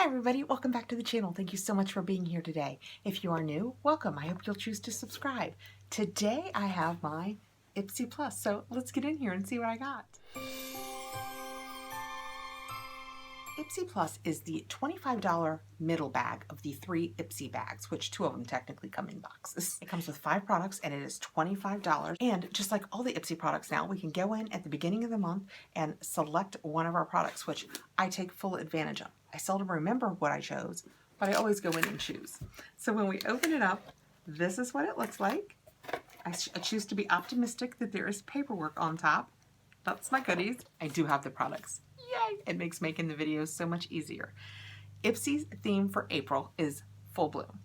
Hi everybody, welcome back to the channel. Thank you so much for being here today. If you are new, welcome. I hope you'll choose to subscribe. Today I have my Ipsy Plus, so let's get in here and see what I got. Ipsy Plus is the $25 middle bag of the 3 Ipsy bags, which 2 of them technically come in boxes. It comes with 5 products and it is $25. And just like all the Ipsy products now, we can go in at the beginning of the month and select one of our products, which I take full advantage of. I seldom remember what I chose, but I always go in and choose. So when we open it up, this is what it looks like. I choose to be optimistic that there is paperwork on top. That's my goodies. I do have the products. Yay! It makes making the videos so much easier. Ipsy's theme for April is Full Bloom.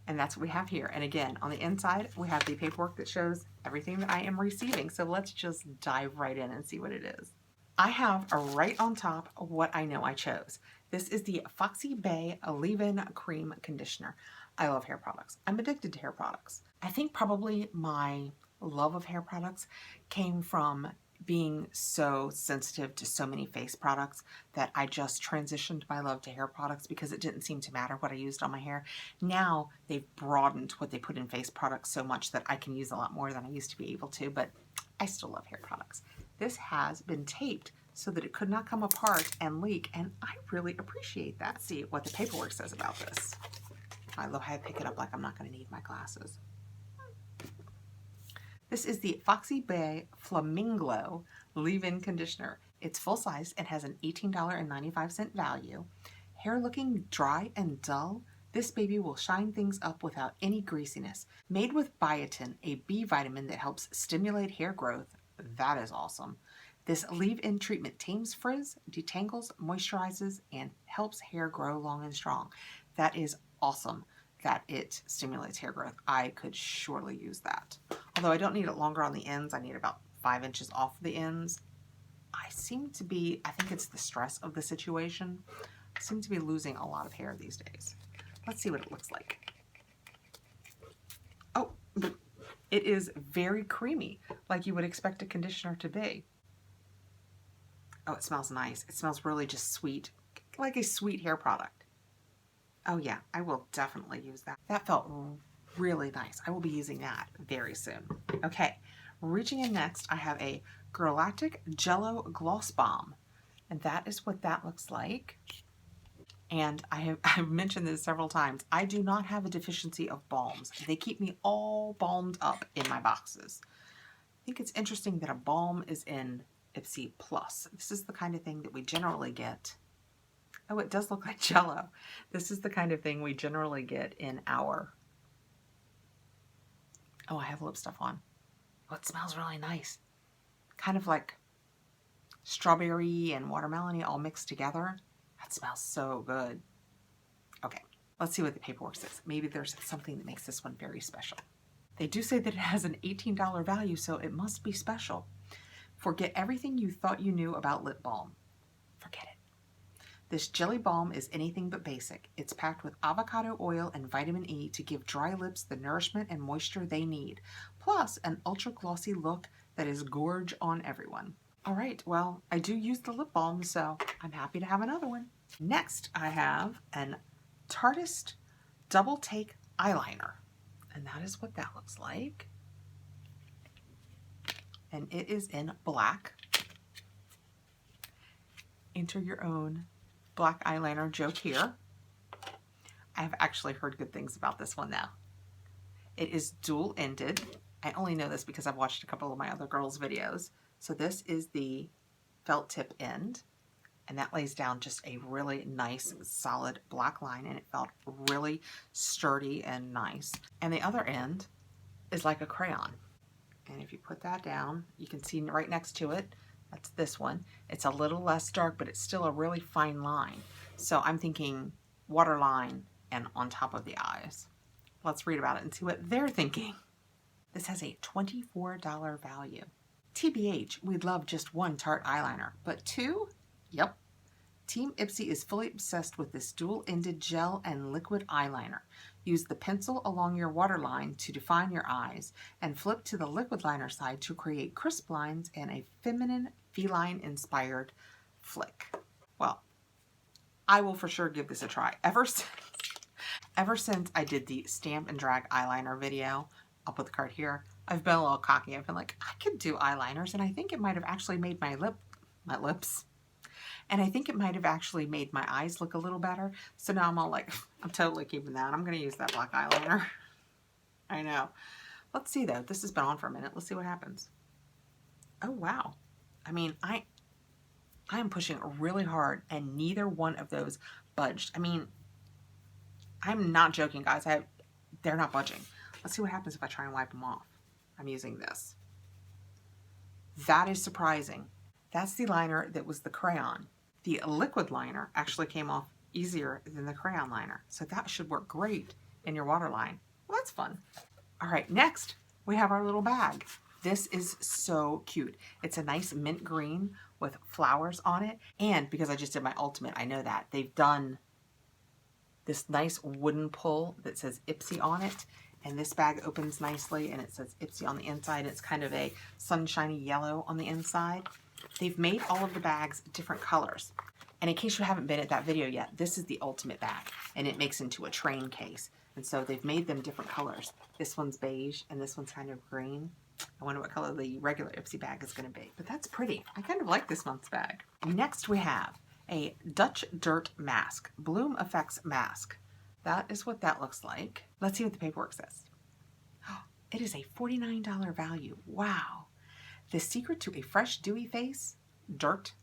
And that's what we have here. And again, on the inside, we have the paperwork that shows everything that I am receiving. So let's just dive right in and see what it is. I have right on top what I know I chose. This is the Foxy Bay Leave-In Cream Conditioner. I love hair products. I'm addicted to hair products. I think probably my love of hair products came from being so sensitive to so many face products that I just transitioned my love to hair products because it didn't seem to matter what I used on my hair. Now they've broadened what they put in face products so much that I can use a lot more than I used to be able to, but I still love hair products. This has been taped so that it could not come apart and leak, and I really appreciate that. Let's see what the paperwork says about this. I love how I pick it up like I'm not going to need my glasses. This is the Foxy Bay Flamingo Leave-In Conditioner. It's full-size and has an $18.95 value. Hair looking dry and dull? This baby will shine things up without any greasiness. Made with biotin, a B vitamin that helps stimulate hair growth. That is awesome. This leave-in treatment tames frizz, detangles, moisturizes, and helps hair grow long and strong. That is awesome that it stimulates hair growth. I could surely use that. Although I don't need it longer on the ends, I need about 5 inches off the ends. I think it's the stress of the situation. I seem to be losing a lot of hair these days. Let's see what it looks like. Oh, it is very creamy, like you would expect a conditioner to be. Oh, it smells nice. It smells really just sweet, like a sweet hair product. Oh yeah, I will definitely use that. That felt really nice. I will be using that very soon. Okay, reaching in next, I have a Galactic Jello Gloss Bomb, and that is what that looks like. And I've mentioned this several times. I do not have a deficiency of balms. They keep me all balmed up in my boxes. I think it's interesting that a balm is in Ipsy Plus. This is the kind of thing that we generally get. Oh, it does look like Jello. This is the kind of thing we generally get in our... Oh, I have lip stuff on. Oh, it smells really nice. Kind of like strawberry and watermelon all mixed together. That smells so good. Okay, let's see what the paperwork says. Maybe there's something that makes this one very special. They do say that it has an $18 value, so it must be special. Forget everything you thought you knew about lip balm. Forget it. This jelly balm is anything but basic. It's packed with avocado oil and vitamin E to give dry lips the nourishment and moisture they need, plus an ultra glossy look that is gorge on everyone. All right, well, I do use the lip balm, so I'm happy to have another one. Next, I have an Tarteist Double Take Eyeliner, and that is what that looks like. And it is in black. Enter your own black eyeliner joke here. I have actually heard good things about this one now. It is dual-ended. I only know this because I've watched a couple of my other girls' videos. So this is the felt tip end, and that lays down just a really nice solid black line, and it felt really sturdy and nice. And the other end is like a crayon. And if you put that down, you can see right next to it, that's this one. It's a little less dark, but it's still a really fine line. So I'm thinking waterline and on top of the eyes. Let's read about it and see what they're thinking. This has a $24 value. TBH, we'd love just 1 Tarte eyeliner, but 2? Yep. Team Ipsy is fully obsessed with this dual-ended gel and liquid eyeliner. Use the pencil along your waterline to define your eyes, and flip to the liquid liner side to create crisp lines and a feminine, feline-inspired flick. Well, I will for sure give this a try. Ever since I did the stamp and drag eyeliner video, I'll put the card here, I've been a little cocky. I've been like, I could do eyeliners, and I think it might have actually made my lips, and I think it might have actually made my eyes look a little better. So now I'm all like, I'm totally keeping that. I'm going to use that black eyeliner. I know. Let's see though. This has been on for a minute. Let's see what happens. Oh, wow. I mean, I am pushing really hard and neither one of those budged. I mean, I'm not joking, guys. They're not budging. Let's see what happens if I try and wipe them off. I'm using this. That is surprising. That's the liner that was the crayon. The liquid liner actually came off easier than the crayon liner. So that should work great in your waterline. Well, that's fun. All right, next we have our little bag. This is so cute. It's a nice mint green with flowers on it. And because I just did my ultimate, I know that. They've done this nice wooden pull that says Ipsy on it. And this bag opens nicely and it says Ipsy on the inside. It's kind of a sunshiny yellow on the inside. They've made all of the bags different colors. And in case you haven't been at that video yet, this is the ultimate bag and it makes into a train case. And so they've made them different colors. This one's beige and this one's kind of green. I wonder what color the regular Ipsy bag is going to be, but that's pretty. I kind of like this month's bag. Next we have a Dutch Dirt Mask, Bloom Effects Mask. That is what that looks like. Let's see what the paperwork says. It is a $49 value. Wow. The secret to a fresh, dewy face? Dirt.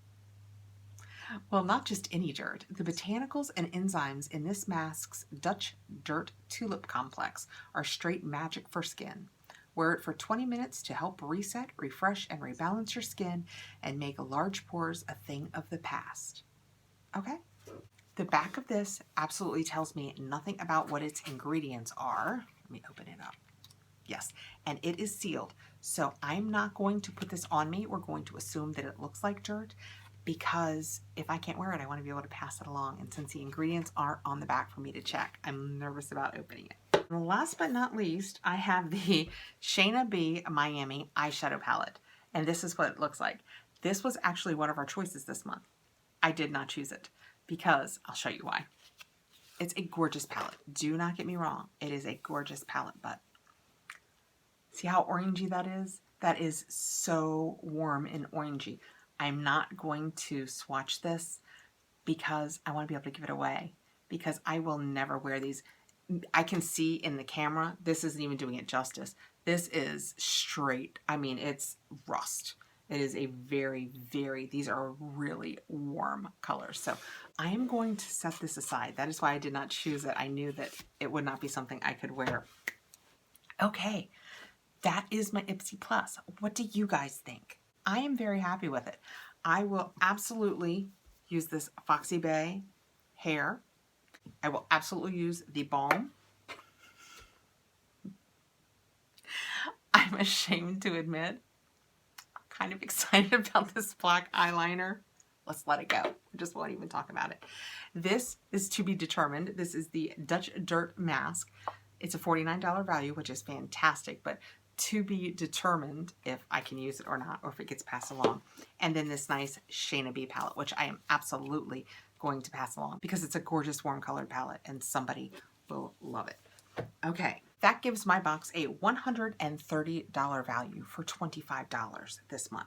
Well, not just any dirt. The botanicals and enzymes in this mask's Dutch Dirt Tulip Complex are straight magic for skin. Wear it for 20 minutes to help reset, refresh, and rebalance your skin and make large pores a thing of the past. Okay? The back of this absolutely tells me nothing about what its ingredients are. Let me open it up. Yes, and it is sealed. So I'm not going to put this on me. We're going to assume that it looks like dirt because if I can't wear it, I want to be able to pass it along. And since the ingredients aren't on the back for me to check, I'm nervous about opening it. And last but not least, I have the Shayna B Miami eyeshadow palette. And this is what it looks like. This was actually one of our choices this month. I did not choose it because I'll show you why. It's a gorgeous palette. Do not get me wrong. It is a gorgeous palette, but see how orangey that is? That is so warm and orangey. I'm not going to swatch this because I want to be able to give it away because I will never wear these. I can see in the camera, this isn't even doing it justice. This is straight. I mean, it's rust. It is a very, these are really warm colors. So I am going to set this aside. That is why I did not choose it. I knew that it would not be something I could wear. Okay, that is my Ipsy Plus. What do you guys think? I am very happy with it. I will absolutely use this Foxy Bay hair. I will absolutely use the balm. I'm ashamed to admit, I'm kind of excited about this black eyeliner. Let's let it go. I just won't even talk about it. This is to be determined. This is the Dutch Dirt Mask. It's a $49 value, which is fantastic, but to be determined if I can use it or not, or if it gets passed along. And then this nice Shayna B palette, which I am absolutely going to pass along because it's a gorgeous warm colored palette and somebody will love it. Okay, that gives my box a $130 value for $25 this month.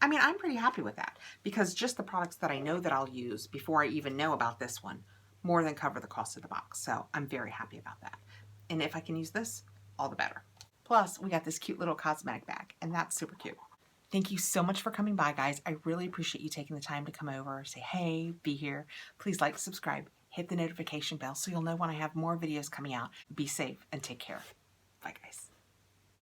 I mean, I'm pretty happy with that because just the products that I know that I'll use before I even know about this one more than cover the cost of the box. So I'm very happy about that. And if I can use this, all the better. Plus, we got this cute little cosmetic bag, and that's super cute. Thank you so much for coming by, guys. I really appreciate you taking the time to come over, say hey, be here. Please like, subscribe, hit the notification bell so you'll know when I have more videos coming out. Be safe and take care. Bye, guys.